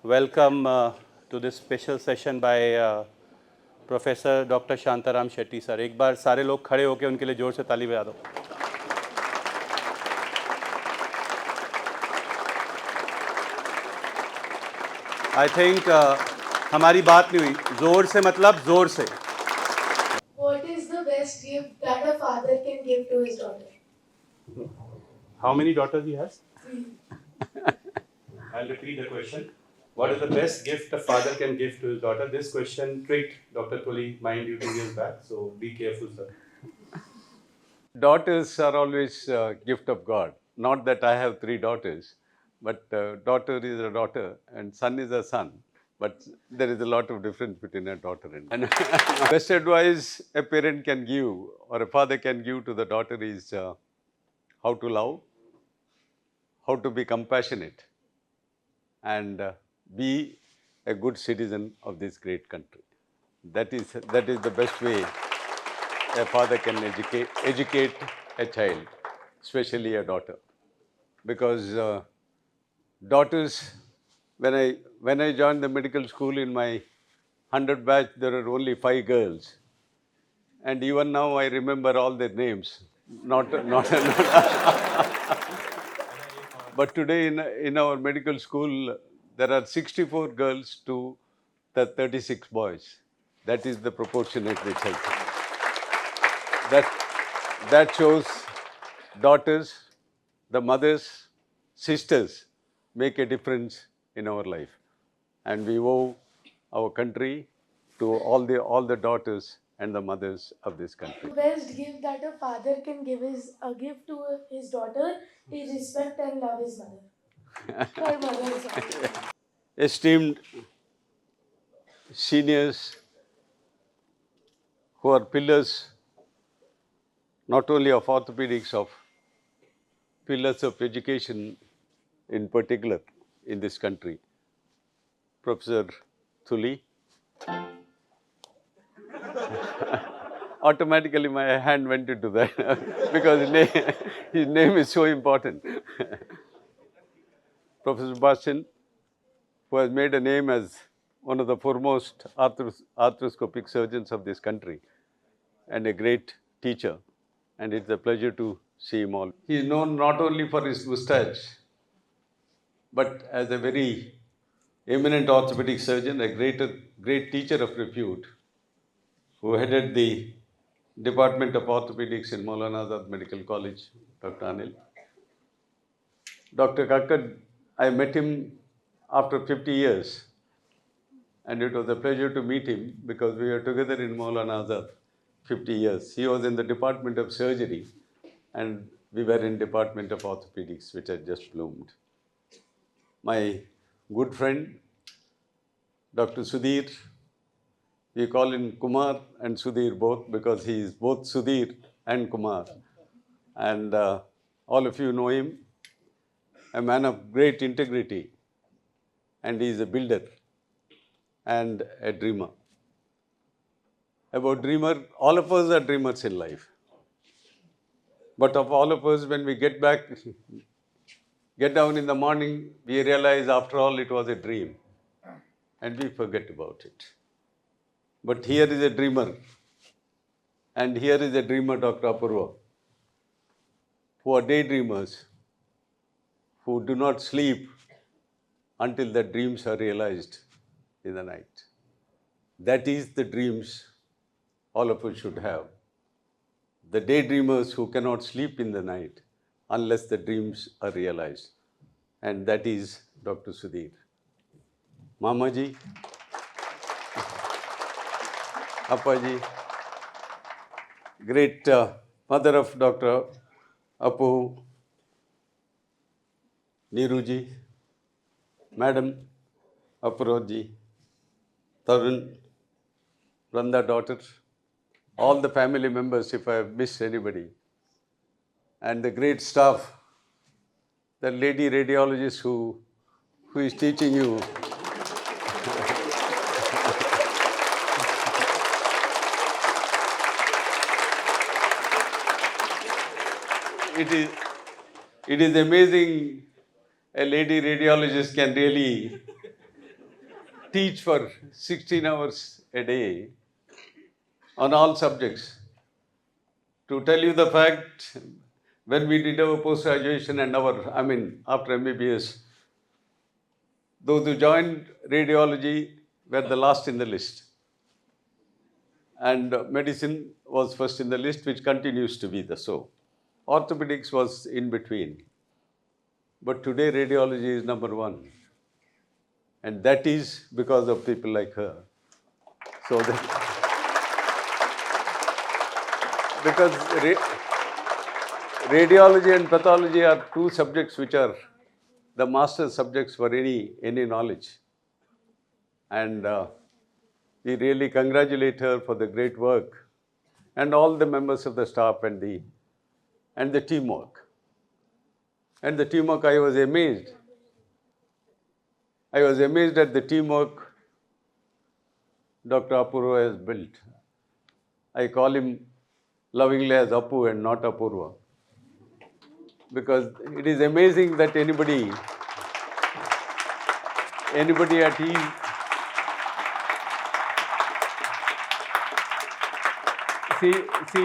welcome to this special session by Professor Dr. Shantharam Shetty sir. एक बार सारे लोग खड़े होकर उनके लिए जोर से ताली बजा दो. I think हमारी बात नहीं हुई. जोर से मतलब जोर से. What is the best gift that a father can give to his daughter? How many daughters he has? 3. I'll repeat the question. What is the best gift a father can give to his daughter? This question tricked Dr. Kohli mind you 2 years back, so be careful, sir. Daughters are always a gift of God. Not that I have 3 daughters, but daughter is a daughter and son is a son. But there is a lot of difference between a daughter and best advice a parent can give or a father can give to the daughter is how to love, how to be compassionate, and be a good citizen of this great country. That is the best way a father can educate a child, especially a daughter. Because daughters, when I joined the medical school in my 100 batch, there were only 5 girls. And even now I remember all their names. Not But today in our medical school, there are 64 girls to the 36 boys. That is the proportionate result. That shows daughters, the mothers, sisters make a difference in our life. And we owe our country to all the daughters and the mothers of this country. The best gift that a father can give is a gift to his daughter is respect and love his mother. Her mother, sorry. Esteemed seniors who are pillars not only of orthopedics, of pillars of education in particular in this country. Professor Thuli. Automatically my hand went into that because his name is so important. Professor Bashin, who has made a name as one of the foremost arthroscopic surgeons of this country and a great teacher. And it's a pleasure to see him all. He is known not only for his mustache, but as a very eminent orthopedic surgeon, a great teacher of repute, who headed the Department of Orthopedics in Maulana Azad Medical College, Dr. Anil. Dr. Kakkad, I met him after 50 years, and it was a pleasure to meet him because we were together in Maulana Azad 50 years. He was in the Department of Surgery, and we were in Department of Orthopedics, which had just bloomed. My good friend, Dr. Sudhir, we call him Kumar and Sudhir both because he is both Sudhir and Kumar. And all of you know him, a man of great integrity, and he is a builder and a dreamer. About dreamer, all of us are dreamers in life. But of all of us, when we get down in the morning, we realize after all it was a dream and we forget about it. But here is a dreamer, and here is a dreamer, Dr. Apurva, who are daydreamers, who do not sleep until their dreams are realized in the night. That is the dreams all of us should have. The daydreamers who cannot sleep in the night unless the dreams are realized. And that is Dr. Sudhir. Mamaji, Appaji, great mother of Dr. Apu, Neeruji, Madam Apurji, Tarun, Randa daughter, all the family members if I have missed anybody, and the great staff, the lady radiologist who is teaching you. It is amazing a lady radiologist can really teach for 16 hours a day on all subjects. To tell you the fact, when we did our post-graduation and after MBBS, those who joined radiology were the last in the list. And medicine was first in the list, which continues to be so. Orthopedics was in between. But today radiology is number one. And that is because of people like her. So because radiology and pathology are two subjects which are the master subjects for any knowledge. And we really congratulate her for the great work and all the members of the staff and the teamwork. And the teamwork, I was amazed. I was amazed at the teamwork Dr. Apurva has built. I call him lovingly as Apu and not Apurva, because it is amazing that anybody at ease. See,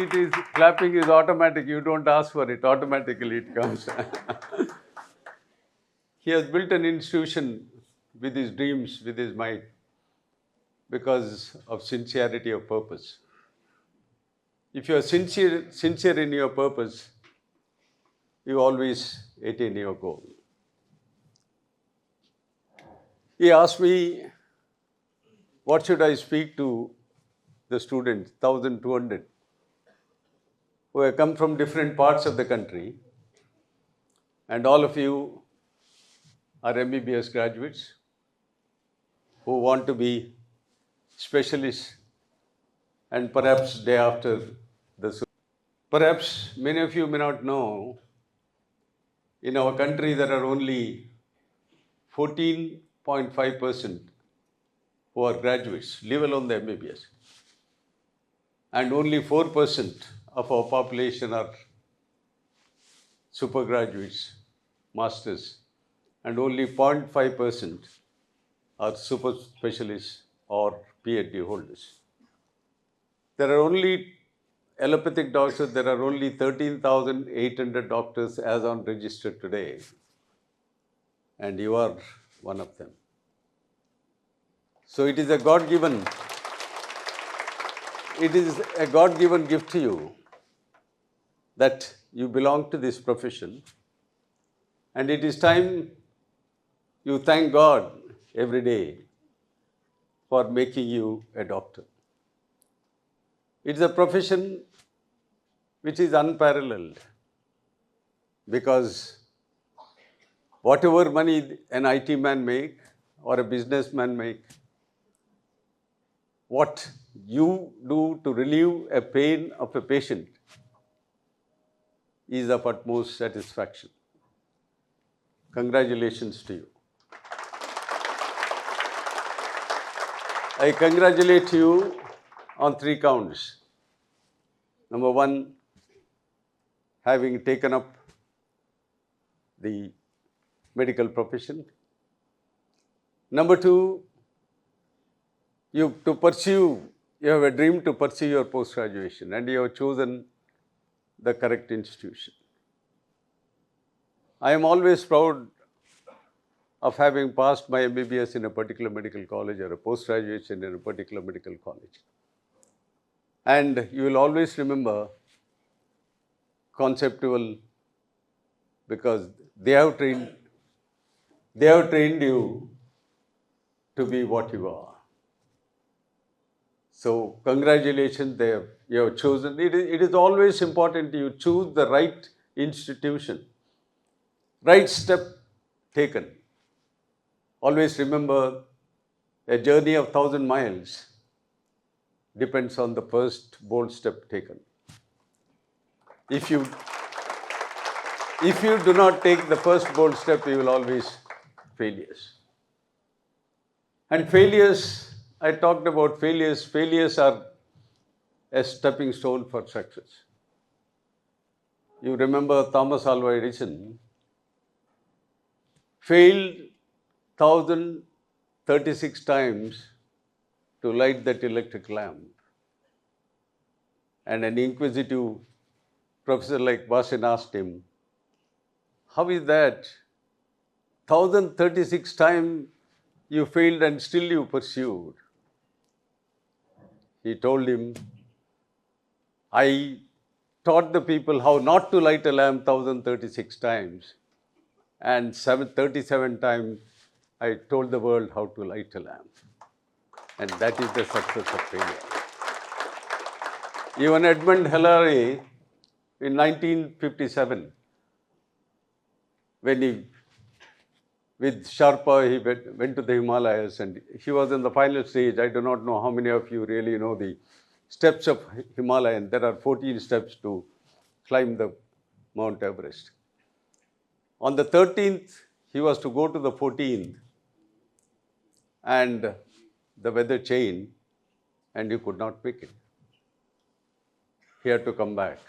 it is clapping is automatic. You don't ask for it. Automatically it comes. He has built an institution with his dreams, with his might, because of sincerity of purpose. If you are sincere in your purpose, you always attain your goal. He asked me, what should I speak to the students, 1,200, who have come from different parts of the country, and all of you are MBBS graduates who want to be specialists, and perhaps day after the. Perhaps many of you may not know, in our country there are only 14.5% who are graduates, leave alone the MBBS. And only 4% of our population are super graduates, masters, and only 0.5% are super specialists or PhD holders. There are only allopathic doctors, there are only 13,800 doctors as on register today, and you are one of them. So it is a God-given gift to you that you belong to this profession, and it is time you thank God every day for making you a doctor. It's a profession which is unparalleled, because whatever money an IT man make or a businessman make, what you do to relieve a pain of a patient is of utmost satisfaction. Congratulations to you. I congratulate you on 3 counts. Number 1, having taken up the medical profession. Number 2, you have a dream to pursue your post-graduation, and you have chosen the correct institution. I am always proud of having passed my MBBS in a particular medical college or a post-graduation in a particular medical college. And you will always remember conceptual, because they have trained you to be what you are. So congratulations, you have chosen. It is always important you choose the right institution, right step taken. Always remember, a journey of 1,000 miles depends on the first bold step taken. If you do not take the first bold step, you will always failures. And failures, I talked about failures. Failures are a stepping stone for success. You remember Thomas Alva Edison failed 36 times to light that electric lamp. And an inquisitive professor like Vasan asked him, how is that? 1036 times you failed and still you pursued. He told him, I taught the people how not to light a lamp 1036 times. And 37 times I told the world how to light a lamp. And that is the success of failure. Even Edmund Hillary in 1957, when he, with Sharpa, he went to the Himalayas and he was in the final stage. I do not know how many of you really know the steps of Himalayan. There are 14 steps to climb the Mount Everest. On the 13th, he was to go to the 14th and the weather changed and he could not make it. He had to come back.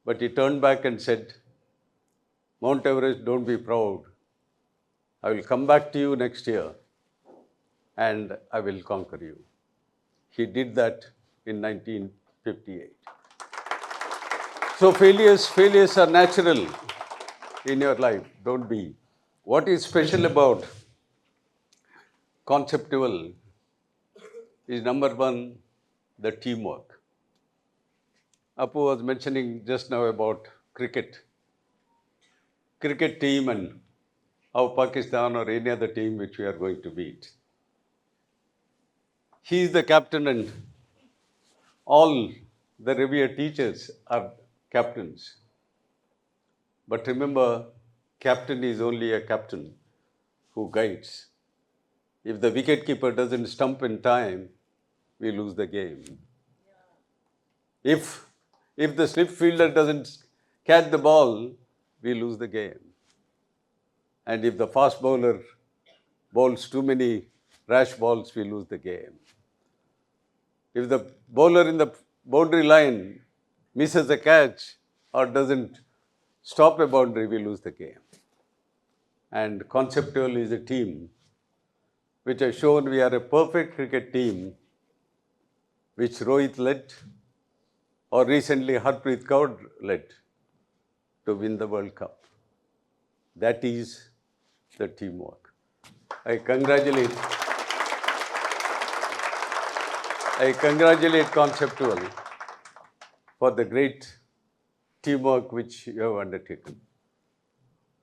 But he turned back and said, Mount Everest, don't be proud. I will come back to you next year and I will conquer you. He did that in 1958. So failures are natural in your life. Don't be. What is special about conceptual is number one, the teamwork. Apu was mentioning just now about cricket team and how Pakistan or any other team which we are going to beat. He is the captain and all the revered teachers are captains. But remember, captain is only a captain who guides. If the wicketkeeper doesn't stump in time, we lose the game. If the slip fielder doesn't catch the ball, we lose the game. And if the fast bowler bowls too many rash balls, we lose the game. If the bowler in the boundary line misses a catch or doesn't stop a boundary, we lose the game. And conceptual is a team which has shown we are a perfect cricket team which Rohit led or recently Harpreet Kaur led to win the World Cup. That is the teamwork. I congratulate Conceptual for the great teamwork which you have undertaken.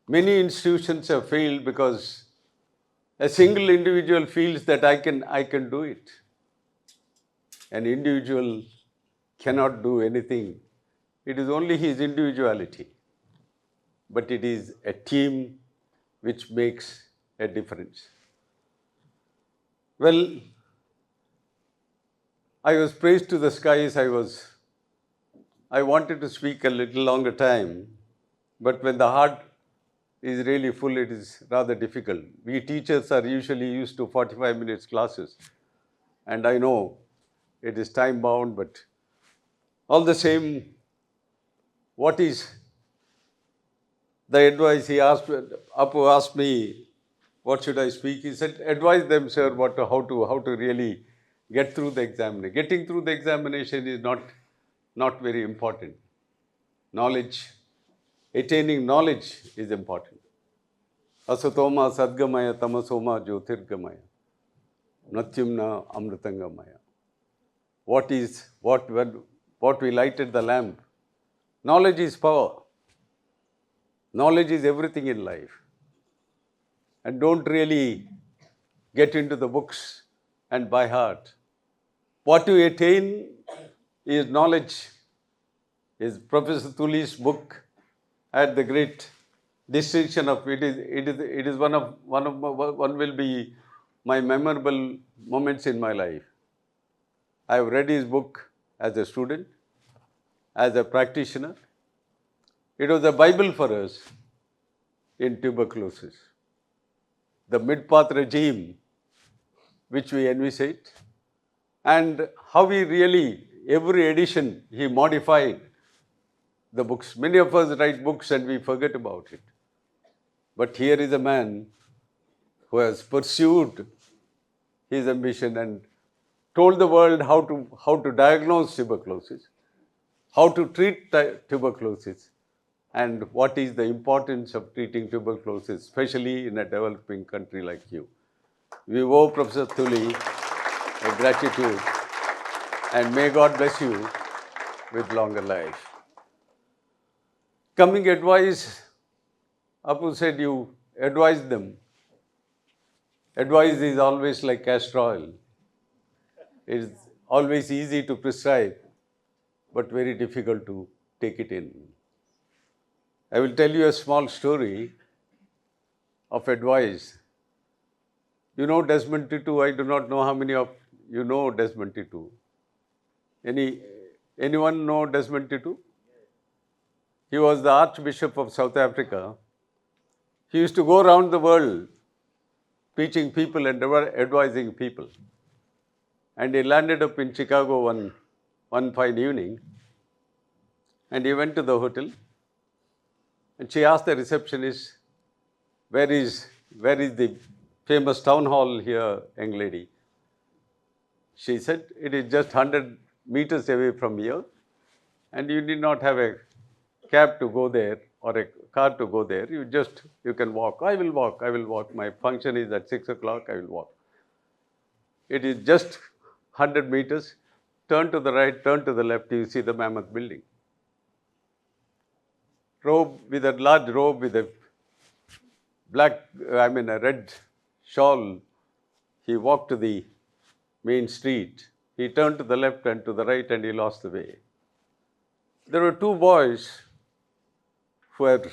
Many institutions have failed because a single individual feels that I can do it. An individual cannot do anything. It is only his individuality. But it is a team which makes a difference. Well, I was praised to the skies. I wanted to speak a little longer time, but when the heart is really full, it is rather difficult. We teachers are usually used to 45 minutes classes, and I know it is time bound, but all the same, what is the advice he asked? Apu asked me, what should I speak? He said, advise them, sir, how to really get through the examination. Getting through the examination is not very important. Knowledge, attaining knowledge is important. Asatoma sadgamaya tamasoma jyotirgamaya natyumna amritangamaya. What we lighted the lamp? Knowledge is power. Knowledge is everything in life. And don't really get into the books and by heart. What you attain is knowledge. Is Professor Tuli's book had the great distinction of it is one will be my memorable moments in my life. I have read his book as a student, as a practitioner. It was a Bible for us in tuberculosis. The mid-path regime which we envisaged, and how we really, every edition, he modified the books. Many of us write books and we forget about it. But here is a man who has pursued his ambition and told the world how to diagnose tuberculosis, how to treat tuberculosis, and what is the importance of treating tuberculosis, especially in a developing country like you. We owe Professor Tuli a gratitude, and may God bless you with longer life. Coming advice, Apu said you advise them. Advice is always like castor oil. It is always easy to prescribe, but very difficult to take it in. I will tell you a small story of advice. You know Desmond Tutu. I do not know how many of you know Desmond Tutu. Anyone know Desmond Tutu? He was the Archbishop of South Africa. He used to go around the world teaching people and advising people. And he landed up in Chicago one fine evening, and he went to the hotel, and she asked the receptionist, where is the famous town hall here, young lady? She said, it is just 100 meters away from here, and you need not have a cab to go there or a car to go there. You can walk. I will walk. My function is at 6 o'clock. I will walk. It is just 100 meters. Turn to the right, turn to the left, you see the mammoth building. A large robe with a red shawl. He walked to the main street. He turned to the left and to the right, and he lost the way. There were two boys who were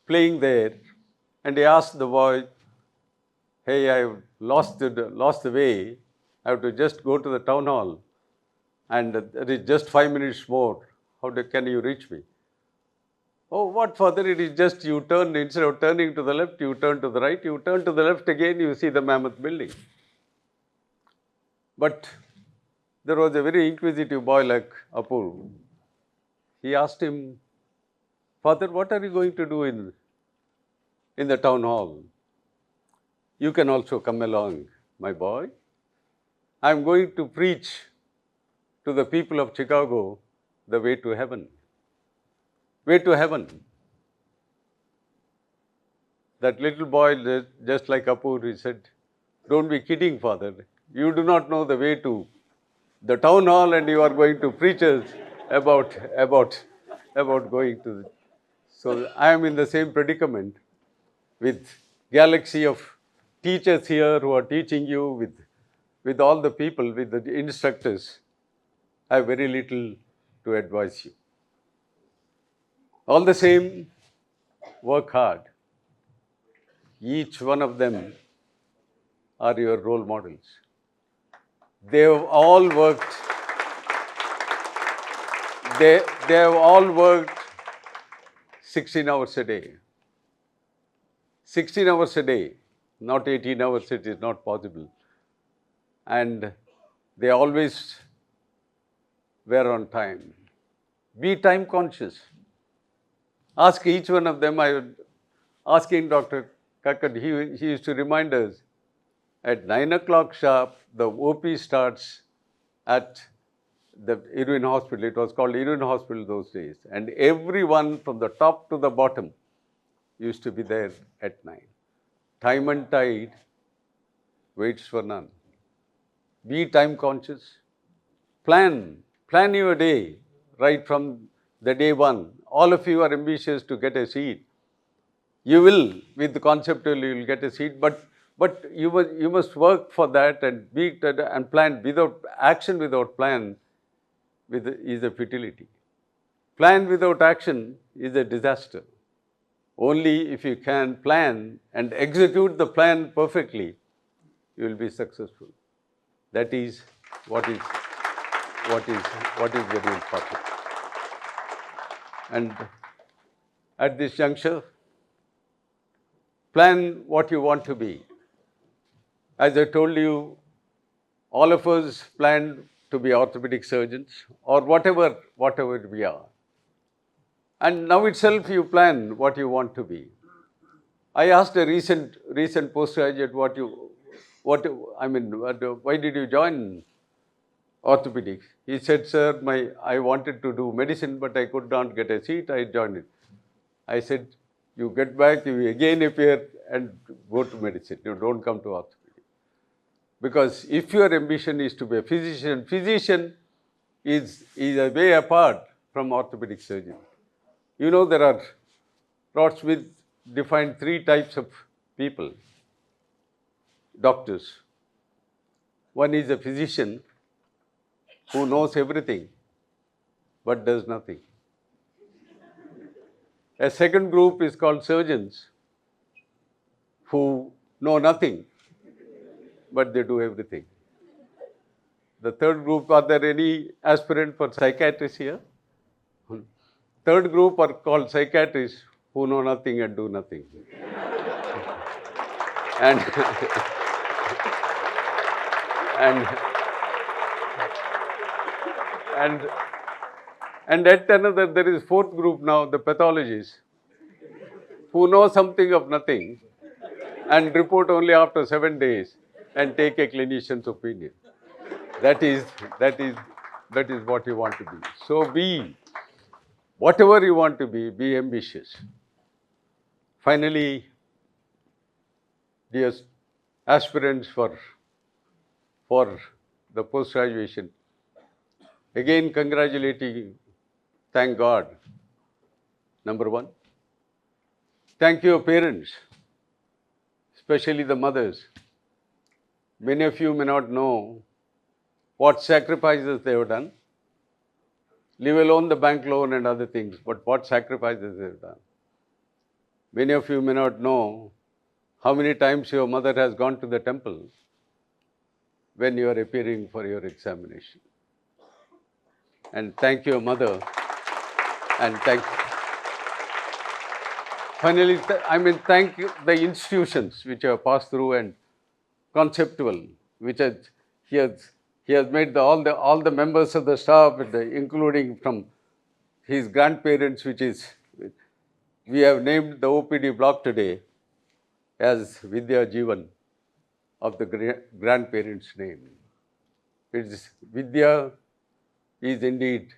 playing there, and he asked the boy, hey, I lost the way. I have to just go to the town hall, and there is just 5 minutes more. Can you reach me? Oh, what, father? It is just you turn, instead of turning to the left, you turn to the right, you turn to the left again, you see the mammoth building. But there was a very inquisitive boy like Apu. He asked him, Father, what are you going to do in the town hall? You can also come along, my boy. I am going to preach to the people of Chicago the way to heaven. Way to heaven. That little boy, just like Apu, he said, don't be kidding, Father. You do not know the way to the town hall, and you are going to preach us about going to. So I am in the same predicament with galaxy of teachers here who are teaching you, with all the people, with the instructors. I have very little to advise you. All the same, work hard. Each one of them are your role models. They have all worked. They have all worked 16 hours a day. 16 hours a day, not 18 hours, it is not possible. And they always were on time. Be time conscious. Ask each one of them. I was asking Dr. Kakkad, he used to remind us, at 9 o'clock sharp, the OP starts at the Irwin Hospital. It was called Irwin Hospital those days. And everyone from the top to the bottom used to be there at 9. Time and tide waits for none. Be time conscious. Plan your day right from the day one. All of you are ambitious to get a seat. You will, with the conceptual, you will get a seat, but you must work for that and plan. Without action, without plan, is a futility. Plan without action is a disaster. Only if you can plan and execute the plan perfectly, you will be successful. That is what is very important. And at this juncture, plan what you want to be. As I told you, all of us planned to be orthopedic surgeons or whatever we are. And now itself you plan what you want to be. I asked a recent postgraduate why did you join orthopedics? He said, sir, I wanted to do medicine, but I could not get a seat. I joined it. I said, you get back, you again appear and go to medicine. You don't come to orthopedics. Because if your ambition is to be a physician is a way apart from orthopedic surgeon. You know, there are, Rod Smith defined 3 types of people, doctors. One is a physician who knows everything but does nothing. A second group is called surgeons who know nothing but they do everything. The third group, are there any aspirant for psychiatrists here? Third group are called psychiatrists who know nothing and do nothing. and and at another, there is fourth group now, the pathologists, who know something of nothing and report only after 7 days and take a clinician's opinion. That is what you want to be. So whatever you want to be ambitious. Finally, dear aspirants for the post-graduation, again congratulating, thank God, number one. Thank your parents, especially the mothers. Many of you may not know what sacrifices they have done, leave alone the bank loan and other things, but what sacrifices they have done. Many of you may not know how many times your mother has gone to the temple when you are appearing for your examination. And thank your mother, and finally, thank the institutions which have passed through, and conceptual, which he has made all the members of the staff, including from his grandparents, we have named the OPD block today as Vidya Jeevan, of the grandparents' name. Vidya is indeed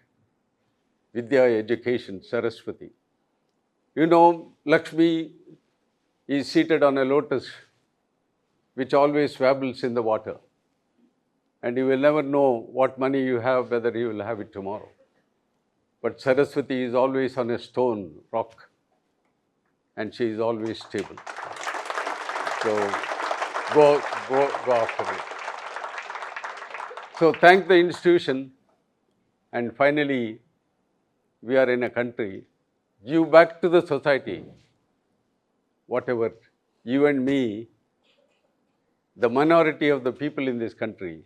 Vidya education, Saraswati. You know, Lakshmi is seated on a lotus which always wabbles in the water. And you will never know what money you have, whether you will have it tomorrow. But Saraswati is always on a stone, rock, and she is always stable. So go after it. So thank the institution. And finally, we are in a country, give back to the society whatever you and me, the minority of the people in this country,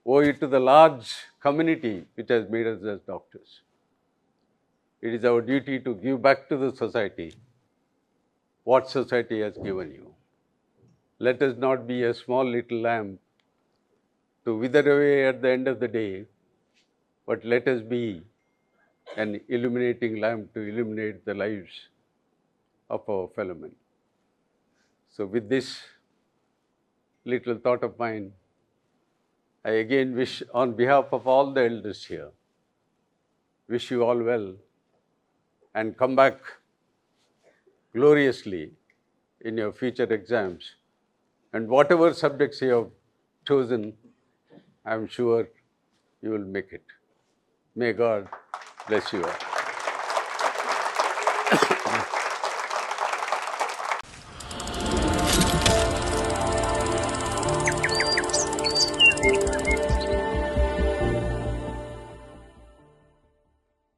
owe it to the large community which has made us as doctors. It is our duty to give back to the society what society has given you. Let us not be a small little lamp to wither away at the end of the day, but let us be an illuminating lamp to illuminate the lives of our fellow men. So with this little thought of mine, I again wish, on behalf of all the elders here, wish you all well and come back gloriously in your future exams. And whatever subjects you have chosen, I am sure you will make it. May God bless you all.